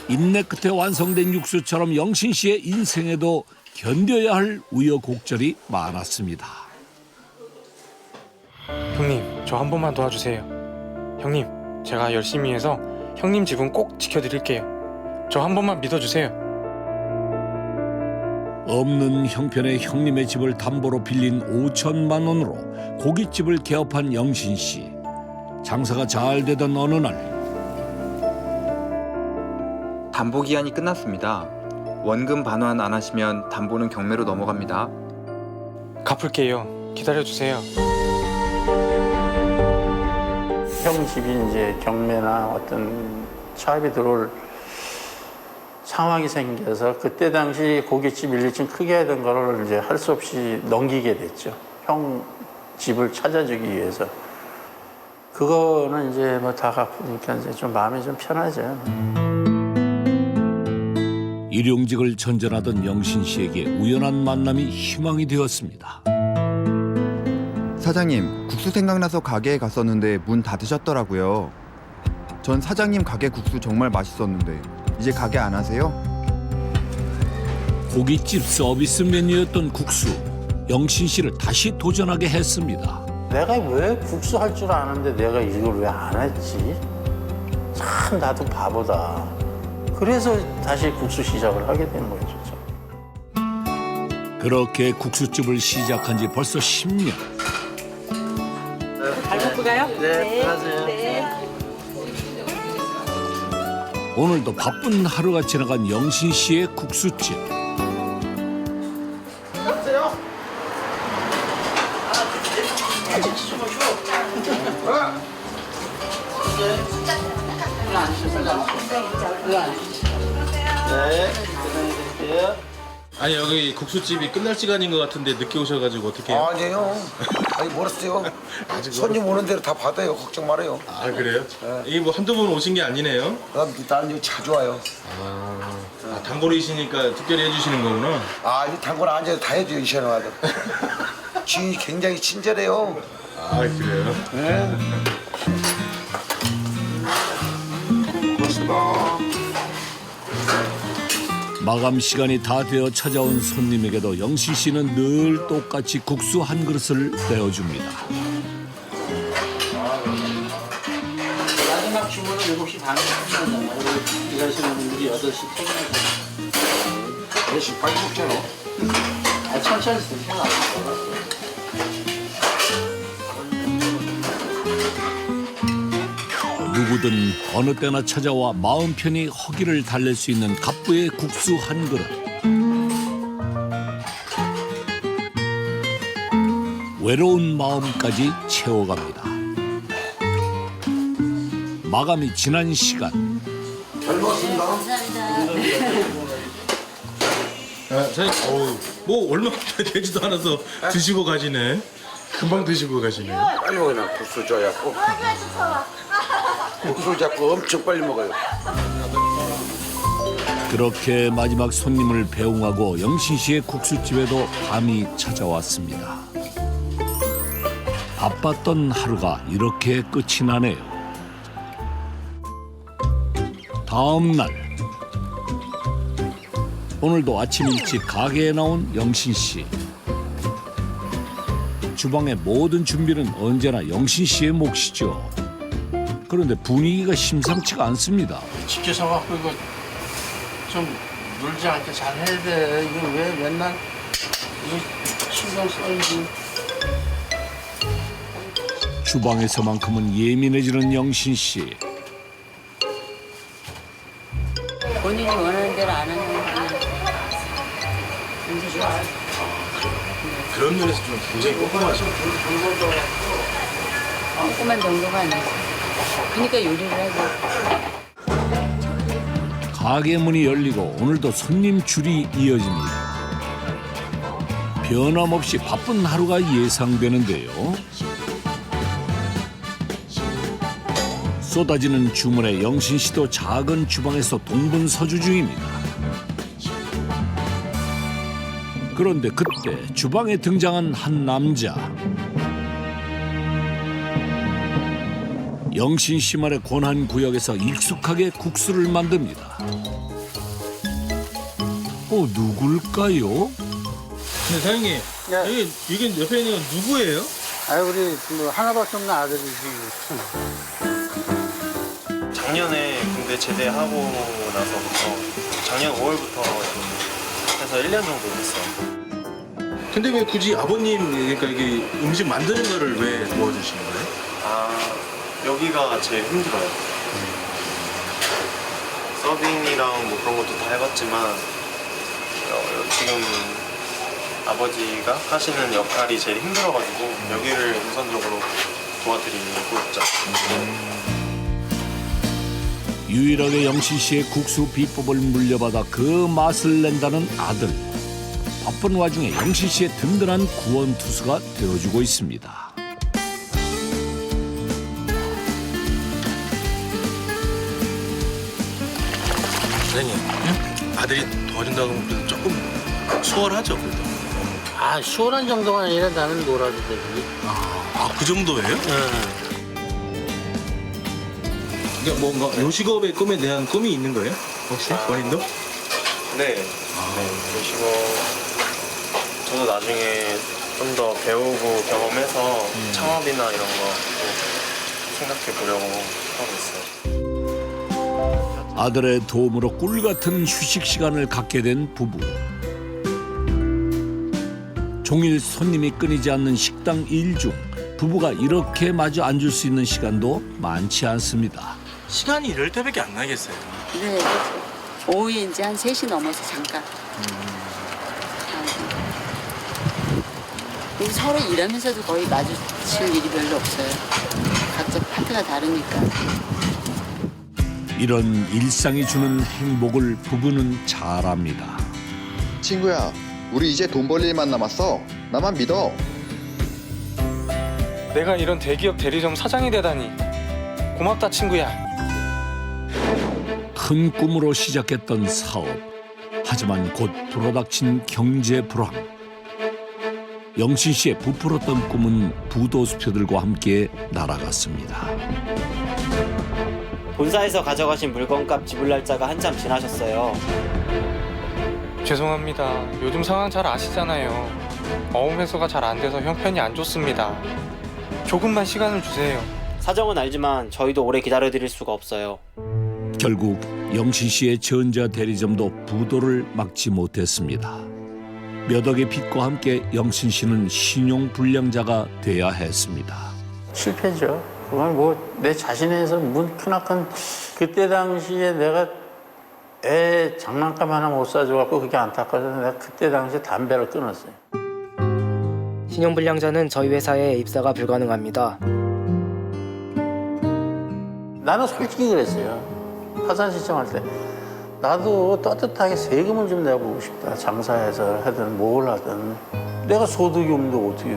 인내 끝에 완성된 육수처럼 영신 씨의 인생에도 견뎌야 할 우여곡절이 많았습니다. 형님, 저 한 번만 도와주세요. 형님, 제가 열심히 해서 형님 집은 꼭 지켜드릴게요. 저 한 번만 믿어주세요. 없는 형편의 형님의 집을 담보로 빌린 5천만 원으로 고깃집을 개업한 영신 씨. 장사가 잘 되던 어느 날 담보 기한이 끝났습니다. 원금 반환 안 하시면 담보는 경매로 넘어갑니다. 갚을게요. 기다려주세요. 형 집이 이제 경매나 어떤 차입이 들어올 상황이 생겨서 그때 당시 고깃집 밀리층 크게 하던 거를 이제 할 수 없이 넘기게 됐죠. 형 집을 찾아주기 위해서. 그거는 이제 뭐 다 갚으니까 이제 좀 마음이 좀 편하죠. 일용직을 전전하던 영신 씨에게 우연한 만남이 희망이 되었습니다. 사장님, 국수 생각나서 가게에 갔었는데 문 닫으셨더라고요. 전 사장님 가게 국수 정말 맛있었는데 이제 가게 안 하세요? 고깃집 서비스 메뉴였던 국수. 영신 씨를 다시 도전하게 했습니다. 내가 왜 국수 할 줄 아는데 내가 이걸 왜 안 했지? 참 나도 바보다. 그래서 다시 국수 시작을 하게 되는 거예요, 진짜. 그렇게 국수집을 시작한 지 벌써 10년. 잘 먹고 가요? 네, 들어가세요. 오늘도 바쁜 하루가 지나간 영신 씨의 국수집. 아니 여기 국수집이 끝날 시간인 것 같은데 늦게 오셔가지고 어떻게 해요? 아니에요. 아니 멀었어요. 손님 오는 대로 다 받아요. 걱정 말아요. 아 그래요? 이게 뭐 한두 번 오신 게 아니네요? 난 여기 자주 와요. 아 단골이시니까 특별히 해주시는 거구나. 아, 이 단골 앉아서 다 해줘요. 이 시간에 와도. 주인이 굉장히 친절해요. 아 그래요? 네. 고맙습니다. 마감 시간이 다 되어 찾아온 손님에게도 영신 씨는 늘 똑같이 국수 한 그릇을 내어줍니다. 마지막 주문은 7시 반에 끝나잖아요. 일하시는 분들이 8시 퇴근하잖아요. 8시 빨리 먹잖아. 아, 천천히 드세요. 누구든 어느 때나 찾아와 마음 편히 허기를 달랠 수 있는 갑부의 국수 한 그릇. 외로운 마음까지 채워갑니다. 마감이 지난 시간. 잘 먹었습니다. 아, 사장님, 뭐 얼마 되지도 않아서 드시고 가시네. 금방 드시고 가시네. 빨리 먹어요. 국수 줘갖고. 국수 잡고 엄청 빨리 먹어요. 그렇게 마지막 손님을 배웅하고 영신 씨의 국수집에도 밤이 찾아왔습니다. 바빴던 하루가 이렇게 끝이 나네요. 다음 날 오늘도 아침 일찍 가게에 나온 영신 씨. 주방의 모든 준비는 언제나 영신 씨의 몫이죠. 그런데 분위기가 심상치가 않습니다. 직접 사갖고 이거 좀 물지 않게 잘 해야 돼. 이거 왜 맨날 이거 신경 써야지. 주방에서만큼은 예민해지는 영신 씨. 본인이 원하는 대로 안 하는 건 그런 면에서 좀 굉장히 꼼꼼하죠. 꼼꼼한 정도가 아니고. 그러니까 요리를 하고. 가게 문이 열리고 오늘도 손님 줄이 이어집니다. 변함없이 바쁜 하루가 예상되는데요. 쏟아지는 주문에 영신 씨도 작은 주방에서 동분서주 중입니다. 그런데 그때 주방에 등장한 한 남자. 영신 씨 말의 권한 구역에서 익숙하게 국수를 만듭니다. 누굴까요? 네, 사장님. 이게 옆에 있는 건 누구예요? 우리 뭐 하나밖에 없는 아들이지. 작년에 군대 제대하고 나서부터 작년 5월부터 해서 1년 정도 됐어요. 근데 왜 굳이 아버님, 그러니까 이게 음식 만드는 거를 왜 도와주시는 거예요? 여기가 제일 힘들어요. 서빙이랑 뭐 그런 것도 다 해봤지만 지금 아버지가 하시는 역할이 제일 힘들어가지고 여기를 우선적으로 도와드리고 있죠. 유일하게 영신 씨의 국수 비법을 물려받아 그 맛을 낸다는 아들. 바쁜 와중에 영신 씨의 든든한 구원투수가 되어주고 있습니다. 사장님, 아들이 도와준다고 하면 그래도 조금 수월하죠, 그래도. 수월한 정도가 아니라 나는 놀아도 되지. 그 정도예요? 그러니까 뭔가 요식업의 꿈에 대한 꿈이 있는 거예요? 혹시 본인도? 네. 그러시고 저도 나중에 좀 더 배우고 경험해서 창업이나 이런 거 생각해 보려고 하고 있어요. 아들의 도움으로 꿀 같은 휴식 시간을 갖게 된 부부. 종일 손님이 끊이지 않는 식당 일 중 부부가 이렇게 마주 앉을 수 있는 시간도 많지 않습니다. 시간이 이럴 때밖에 안 나겠어요. 네, 오후에 이제 한 3시 넘어서 잠깐. 그리고 서로 일하면서도 거의 마주칠 일이 별로 없어요. 각자 파트가 다르니까. 이런 일상이 주는 행복을 부부는 잘 압니다. 친구야, 우리 이제 돈 벌 일만 남았어. 나만 믿어. 내가 이런 대기업 대리점 사장이 되다니. 고맙다, 친구야. 큰 꿈으로 시작했던 사업. 하지만 곧 불어닥친 경제 불황. 영신 씨의 부풀었던 꿈은 부도수표들과 함께 날아갔습니다. 본사에서 가져가신 물건값 지불 날짜가 한참 지나셨어요. 죄송합니다. 요즘 상황 잘 아시잖아요. 어음 회수가 잘 안 돼서 형편이 안 좋습니다. 조금만 시간을 주세요. 사정은 알지만 저희도 오래 기다려드릴 수가 없어요. 결국 영신 씨의 전자 대리점도 부도를 막지 못했습니다. 몇 억의 빚과 함께 영신 씨는 신용 불량자가 돼야 했습니다. 실패죠. 그건 뭐 내 자신에서 크나큰 그때 당시에 내가 애 장난감 하나 못 사줘갖고 그게 안타까워서 내가 그때 당시에 담배를 끊었어요. 신용불량자는 저희 회사에 입사가 불가능합니다. 나는 솔직히 그랬어요. 파산 신청할 때 나도 떳떳하게 세금을 좀 내보고 싶다. 장사해서 하든 뭘 하든 내가 소득이 없는데 어떻게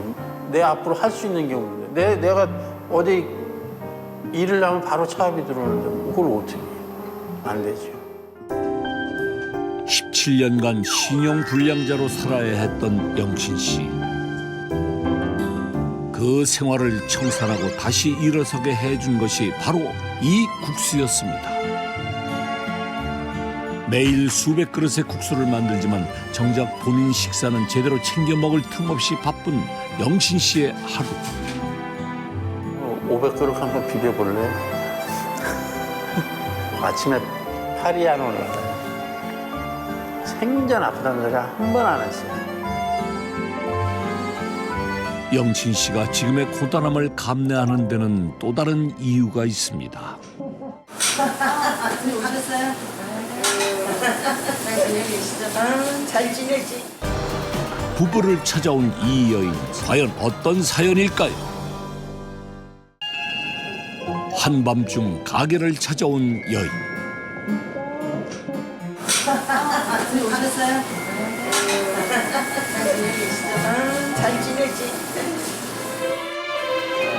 내 앞으로 할 수 있는 게 없는데 내가 어디 일을 하면 바로 차압이 들어오는데 그걸 어떻게 안 되죠. 17년간 신용 불량자로 살아야 했던 영신 씨. 그 생활을 청산하고 다시 일어서게 해준 것이 바로 이 국수였습니다. 매일 수백 그릇의 국수를 만들지만 정작 본인 식사는 제대로 챙겨 먹을 틈 없이 바쁜 영신 씨의 하루. 500그릇 한번 비벼볼래? 아침에 팔이 안 올라가요. 생전 아프다는 소리 한 번 안 했어요. 영신 씨가 지금의 고단함을 감내하는 데는 또 다른 이유가 있습니다. 오셨어요? 잘 지내지? 부부를 찾아온 이 여인, 과연 어떤 사연일까요? 한밤중 가게를 찾아온 여인. 오셨어요? 잘 지내지?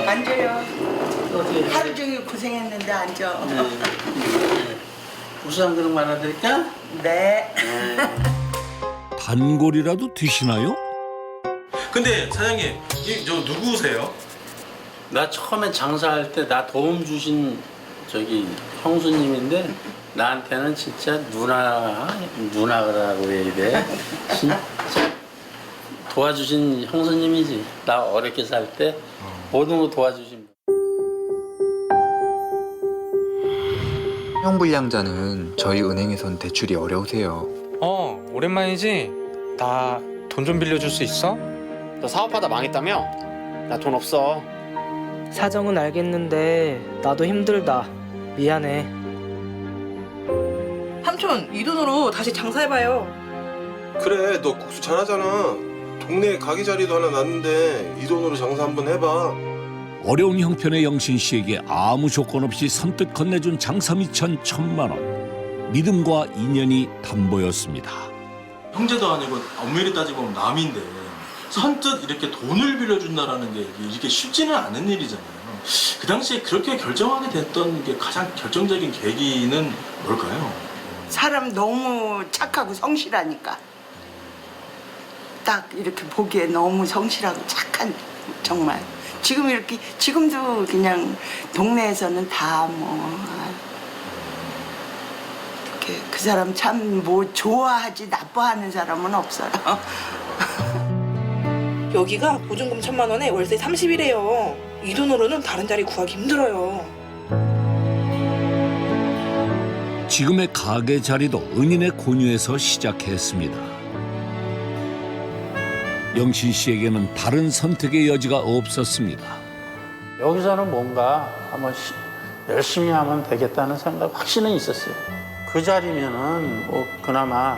앉아요. 하루 종일 고생했는데 앉아. 국수 한 그릇 말아드릴까? 네. 단골이라도 드시나요? 근데 사장님, 저 누구세요? 나 처음에 장사할 때 나 도움 주신 저기 형수님인데 나한테는 진짜 누나라고 해야 돼. 진짜 도와주신 형수님이지. 나 어렵게 살 때 모든 거 도와주신. 신용불량자는 저희 은행에선 대출이 어려우세요. 오랜만이지? 나 돈 좀 빌려줄 수 있어? 너 사업하다 망했다며? 나 돈 없어. 사정은 알겠는데 나도 힘들다. 미안해. 삼촌, 이 돈으로 다시 장사해봐요. 그래, 너 국수 잘하잖아. 동네에 가게 자리도 하나 났는데 이 돈으로 장사 한번 해봐. 어려운 형편의 영신 씨에게 아무 조건 없이 선뜻 건네준 장사 미천 1,000만 원. 믿음과 인연이 담보였습니다. 형제도 아니고 엄밀히 따지면 남인데 선뜻 이렇게 돈을 빌려준다라는 게 이렇게 쉽지는 않은 일이잖아요. 그 당시에 그렇게 결정하게 됐던 게 가장 결정적인 계기는 뭘까요? 사람 너무 착하고 성실하니까. 딱 이렇게 보기에 너무 성실하고 착한, 정말. 지금도 그냥 동네에서는 다 이렇게 그 사람 참 좋아하지 나빠하는 사람은 없어요. 여기가 보증금 1,000만 원에 월세 30이래요. 이 돈으로는 다른 자리 구하기 힘들어요. 지금의 가게 자리도 은인의 권유에서 시작했습니다. 영신 씨에게는 다른 선택의 여지가 없었습니다. 여기서는 뭔가 한번 열심히 하면 되겠다는 생각 확신은 있었어요. 그 자리면은 그나마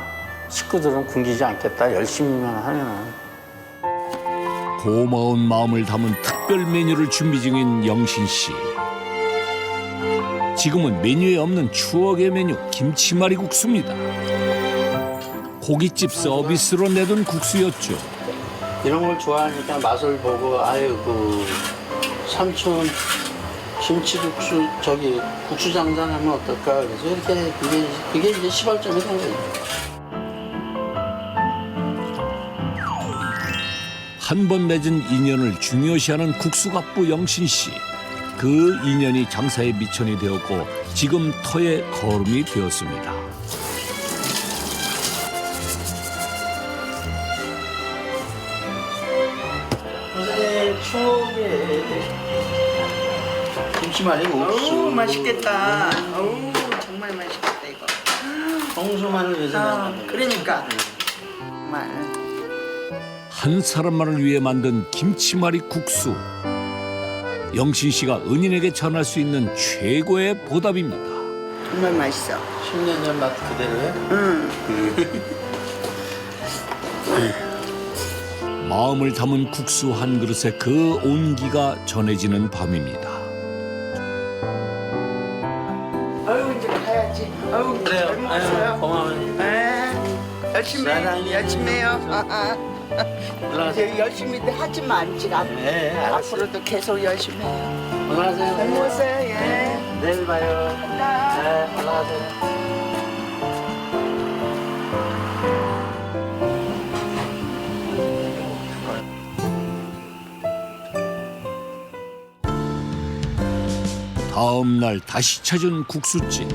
식구들은 굶기지 않겠다. 열심히만 하면은. 고마운 마음을 담은 특별 메뉴를 준비 중인 영신 씨. 지금은 메뉴에 없는 추억의 메뉴 김치말이 국수입니다. 고깃집 서비스로 내둔 국수였죠. 이런 걸 좋아하니까 맛을 보고 삼촌 김치국수 국수 장사하면 어떨까 그래서 이렇게 그게 이제 시발점이 된 거예요. 한 번 맺은 인연을 중요시하는 국수갑부 영신 씨. 그 인연이 장사의 미천이 되었고 지금 터의 걸음이 되었습니다. 선생님 추억의 김치말이 국수. 맛있겠다. 정말 맛있겠다 이거. 홍수만을 위해서. 그러니까. 정말. 한 사람만을 위해 만든 김치말이 국수. 영신 씨가 은인에게 전할 수 있는 최고의 보답입니다. 정말 맛있어. 10년 전 맛 그대로요? 마음을 담은 국수 한 그릇에 그 온기가 전해지는 밤입니다. 아유 이제 가야지. 아유 그래요. 잘 먹었어요. 고마워요. 열심히 해요. 이제 열심히 하지만 지금 앞으로도 계속 열심히 해요. 올라가세요. 잘 먹었어요. 예. 내일 봐요. 네, 올라가세요. 다음 날 다시 찾은 국수집.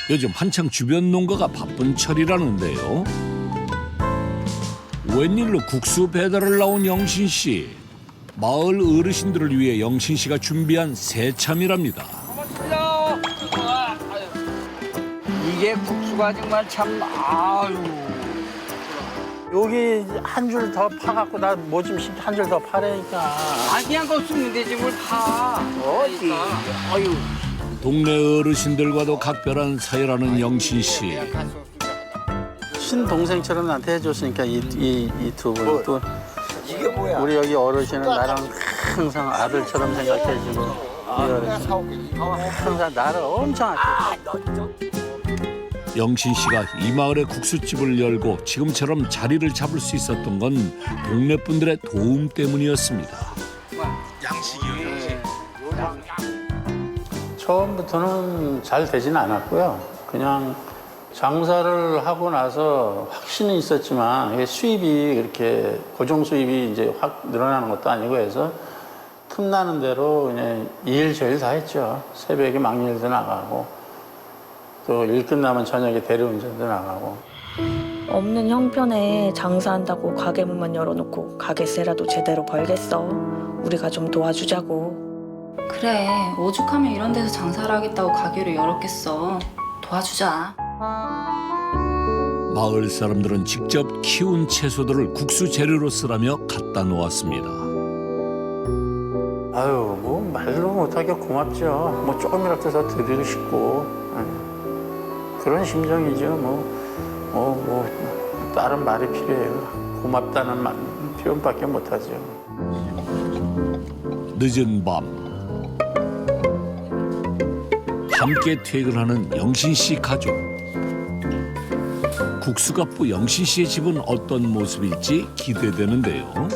요즘 한창 주변 농가가 바쁜 철이라는데요. 웬일로 국수 배달을 나온 영신 씨. 마을 어르신들을 위해 영신 씨가 준비한 새참이랍니다. 이게 이게 국수가 정말 참 아유. 여기 한 줄 더 파갖고 나 뭐 좀 한 줄 더 파라니까. 아 그냥 거 쓰면 되지 뭘 파. 어디. 아유. 동네 어르신들과도 각별한 사이라는 영신 씨. 친동생처럼 나한테 해줬으니까 이 두 분 또. 이게 뭐야? 우리 여기 어르신은 나랑 항상 아들처럼 생각해주고 우리 어르신 항상 나를 엄청 아껴. 영신 씨가 이 마을에 국수집을 열고 지금처럼 자리를 잡을 수 있었던 건 동네 분들의 도움 때문이었습니다. 양식이요, 양식. 처음부터는 잘 되진 않았고요. 그냥 장사를 하고 나서 확신은 있었지만 이게 수입이 그렇게 고정 수입이 이제 확 늘어나는 것도 아니고 해서 틈나는 대로 그냥 일 저일 다 했죠. 새벽에 막일도 나가고 또 일 끝나면 저녁에 대리운전도 나가고. 없는 형편에 장사한다고 가게문만 열어놓고 가게세라도 제대로 벌겠어. 우리가 좀 도와주자고. 그래, 오죽하면 이런 데서 장사를 하겠다고 가게를 열었겠어. 도와주자. 마을 사람들은 직접 키운 채소들을 국수 재료로 쓰라며 갖다 놓았습니다. 아유, 뭐 말로 못하게 고맙죠. 뭐 조금이라도 더 드리고 싶고 그런 심정이죠. 뭐 다른 말이 필요해요. 고맙다는 표현밖에 못하죠. 늦은 밤 함께 퇴근하는 영신 씨 가족. 국수갑부 영신 씨의 집은 어떤 모습일지 기대되는데요.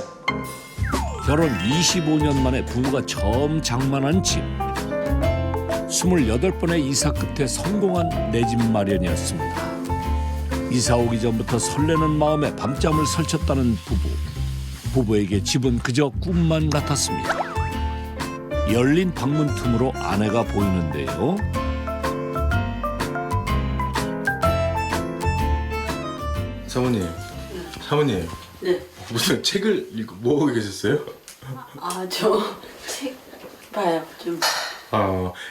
결혼 25년 만에 부부가 처음 장만한 집. 28번의 이사 끝에 성공한 내 집 마련이었습니다. 이사 오기 전부터 설레는 마음에 밤잠을 설쳤다는 부부. 부부에게 집은 그저 꿈만 같았습니다. 열린 방문 틈으로 아내가 보이는데요. 사모님. 네. 무슨 책을 읽고 뭐 하고 계셨어요? 아, 저 책 봐요, 좀.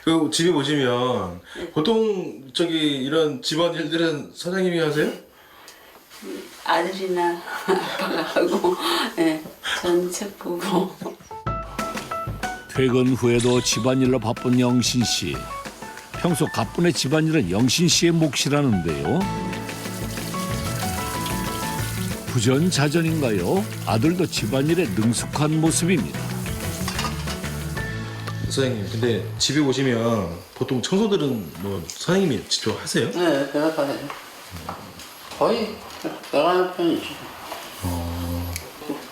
그 집에 오시면 보통 이런 집안일들은 사장님이 하세요? 아들이나 아빠가 하고, 네, 전 책 보고. 퇴근 후에도 집안일로 바쁜 영신 씨. 평소 가뿐의 집안일은 영신 씨의 몫이라는데요. 부전자전인가요? 아들도 집안일에 능숙한 모습입니다. 사장님, 근데 집에 오시면 보통 청소들은 뭐 사장님이 직접 하세요? 네, 내가 다 해요. 거의 내가 하는 편이죠.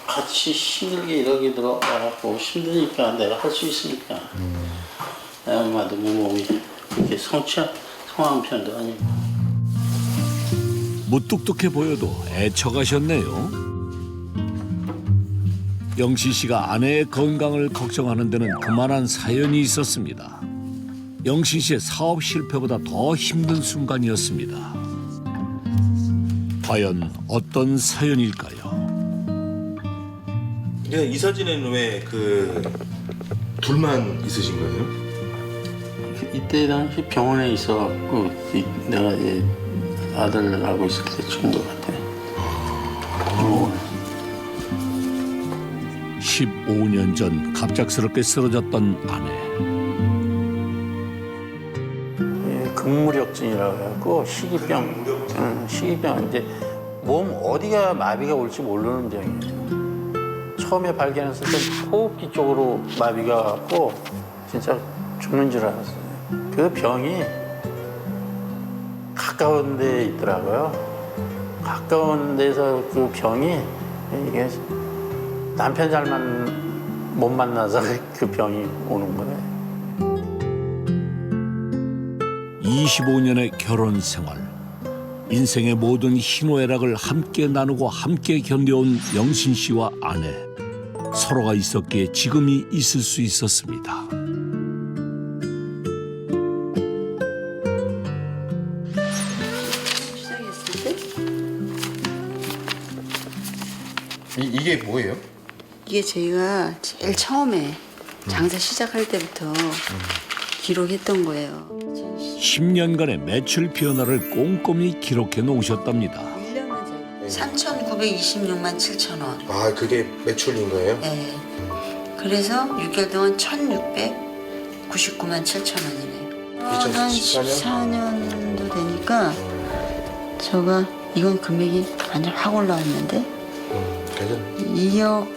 같이 힘들게 일하게 들어가고 힘드니까 내가 할 수 있으니까. 내 엄마도 몸이 그렇게 성한 편도 아니고. 무뚝뚝해 보여도 애처가셨네요. 영신 씨가 아내의 건강을 걱정하는 데는 그만한 사연이 있었습니다. 영신 씨의 사업 실패보다 더 힘든 순간이었습니다. 과연 어떤 사연일까요? 이사 지낸 후에 둘만 있으신 거예요? 이때 당시 병원에 있어갖고 내가 이제 아들하고 있을 때 죽은 것 같아. 15년 전 갑작스럽게 쓰러졌던 아내. 근무력증이라고 해갖고 식이병 이제 몸 어디가 마비가 올지 모르는 병이에요. 처음에 발견했을 때 호흡기 쪽으로 마비가 왔고 진짜 죽는 줄 알았어요. 그 병이 가까운 데에 있더라고요. 가까운 데서 그 병이 이게 남편 잘만 못 만나서 그 병이 오는 거예요. 25년의 결혼 생활. 인생의 모든 희노애락을 함께 나누고 함께 견뎌온 영신 씨와 아내. 서로가 있었기에 지금이 있을 수 있었습니다. 이게 뭐예요? 이게 저희가 제일 처음에 장사 시작할 때부터 기록했던 거예요. 10년간의 매출 변화를 꼼꼼히 기록해 놓으셨답니다. 3,926만 7천 원. 아, 그게 매출인 거예요? 네. 그래서 6개월 동안 1,699만 7천 원이네요. 한 14년도 되니까 이건 금액이 완전 확 올라왔는데 2억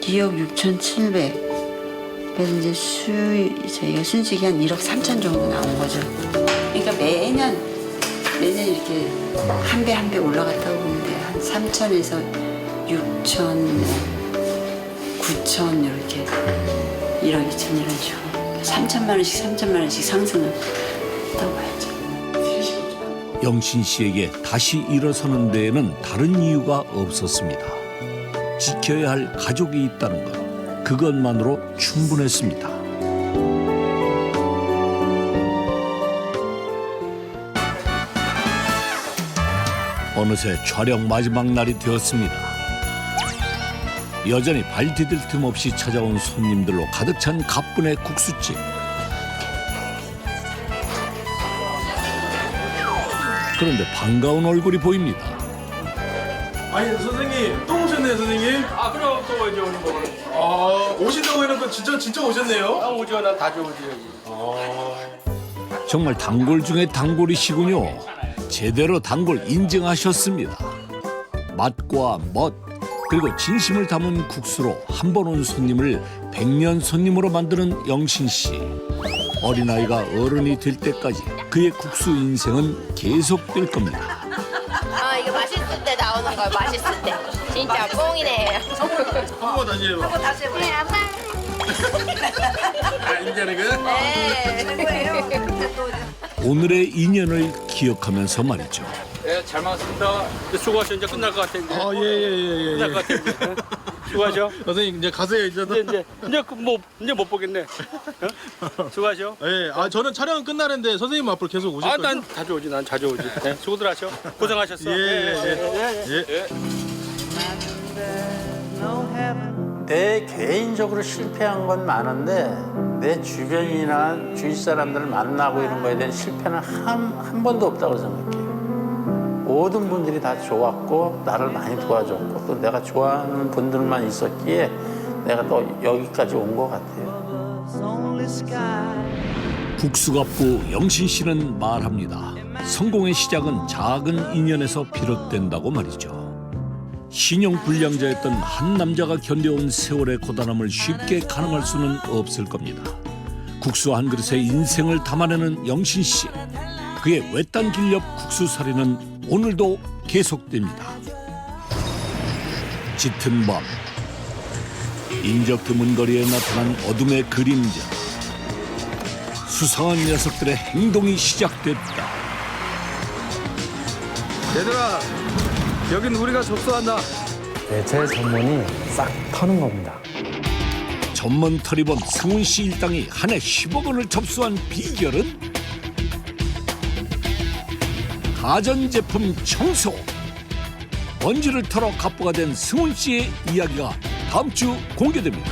6,700. 그래서 이제 저희가 순직이 한 1억 3천 정도 나온 거죠. 그러니까 매년 이렇게 한 배 한 배 올라갔다고 보면 돼요. 한 3천에서 6천, 9천 이렇게 1억 2천 이런 식으로 3천만 원씩 상승을 했다고 봐야죠. 영신 씨에게 다시 일어서는 데에는 다른 이유가 없었습니다. 지켜야 할 가족이 있다는 것, 그것만으로 충분했습니다. 어느새 촬영 마지막 날이 되었습니다. 여전히 발 디딜 틈 없이 찾아온 손님들로 가득 찬 가뿐의 국수집. 그런데 반가운 얼굴이 보입니다. 아니 선생님 또 오셨네요 선생님. 아 그럼 또 이제 오는 거구나. 아 오신다고 해놓고 진짜 오셨네요. 아, 오죠. 나 자주 오지. 정말 단골 중에 단골이시군요. 제대로 단골 인증하셨습니다. 맛과 멋 그리고 진심을 담은 국수로 한 번 온 손님을 100년 손님으로 만드는 영신 씨. 어린아이가 어른이 될 때까지 그의 국수 인생은 계속될 겁니다. 아 이거 맛있을 때 나오는 거예요. 맛있을 때. 진짜 뽕이네. 한번 다시 해봐. 한번 다시 해봐. 네, 아빠. 아 인자는 그? 네, 최고예요. 오늘의 인연을 기억하면서 말이죠. 네, 잘 먹었습니다. 수고하셔. 이제 끝날 것 같아요. 아 예. 끝날 것 같아요. 수고하셔. 선생님 이제 가세요 이제. 이제 못 보겠네. 수고하셔. 예. 아 저는 촬영은 끝나는데 선생님 앞으로 계속 오실 거죠? 난 자주 오지. 난 자주 오지. 네, 수고들 하셔. 고생하셨어. 예. 내 개인적으로 실패한 건 많은데 내 주변이나 주위 사람들을 만나고 이런 거에 대한 실패는 한 번도 없다고 생각해요. 모든 분들이 다 좋았고 나를 많이 도와줬고 또 내가 좋아하는 분들만 있었기에 내가 또 여기까지 온 것 같아요. 국수갑부 영신 씨는 말합니다. 성공의 시작은 작은 인연에서 비롯된다고 말이죠. 신용불량자였던 한 남자가 견뎌온 세월의 고단함을 쉽게 가늠할 수는 없을 겁니다. 국수 한 그릇에 인생을 담아내는 영신 씨. 그의 외딴 길 옆 국수살이는 오늘도 계속됩니다. 짙은 밤, 인적 드문 거리에 나타난 어둠의 그림자. 수상한 녀석들의 행동이 시작됐다. 얘들아, 여긴 우리가 접수한다. 네, 제 전문이 싹 터는 겁니다. 전문 털이범 승훈 씨 일당이 한 해 10억 원을 접수한 비결은? 가전제품 청소. 먼지를 털어 갑부가 된 승훈 씨의 이야기가 다음 주 공개됩니다.